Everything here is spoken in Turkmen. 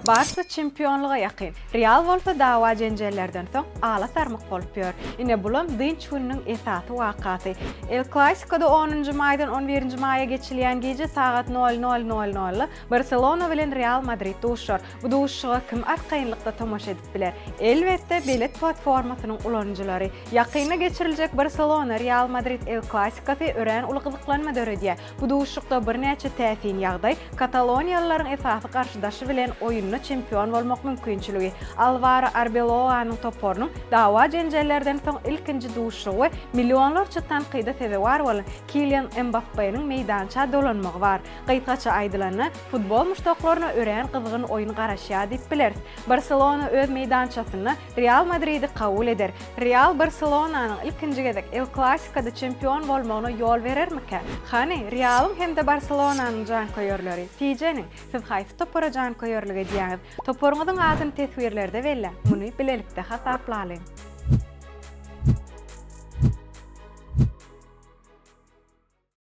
Barça çempionluğa yakın. Real bolsa dawa jenjellerden soň ala tarmak bolup ýör. Ine bulam dynç günüň esasy wakaty. El Clasico'da 10-njy maýdan 11-nji maýa geçilýän gece saat 00:00 Barcelona bilen Real Madrid duşar. Bu duşuga kim arkaýynlykda tomaşa edip biler? Elbetde belet platformasynyň ulanjylary. Ýakyna geçiriljek Barcelona Real Madrid El Clasico'sy ören uly gyzyklanma döredýär. Bu duşukda birnäçe täsin ýagdaý Kataloniýalylaryň esasy garşydaşy bilen oýunna çempion bolmak mümkinçiligi. Alvaro Arbeloa'nyň topornyň dawa jenjellerden soň ilkinji duşugy millionlarça tanqyda sebäwar bolan Kylian Mbappe'niň meýdança dolanmagy bar. Gaýtgaça aýdylanyna futbol muştaklaryna ören gyzgyn oýun garaşýar diýip biler. Barcelona öz meýdançasyny Real Madrid'i kabul eder. Real Barcelona'nın ilkinji gezek El Clasico'da çempion bolmagyna ýol berermikä? Hani Real'ın hem de Barcelona'nın jankoýerleri tijenin siz haýsy topora jankoýerligi diýäňiz? Toporuňyzyň adyny tesbirlerde belle. Muny bilelikde hasaplalyn.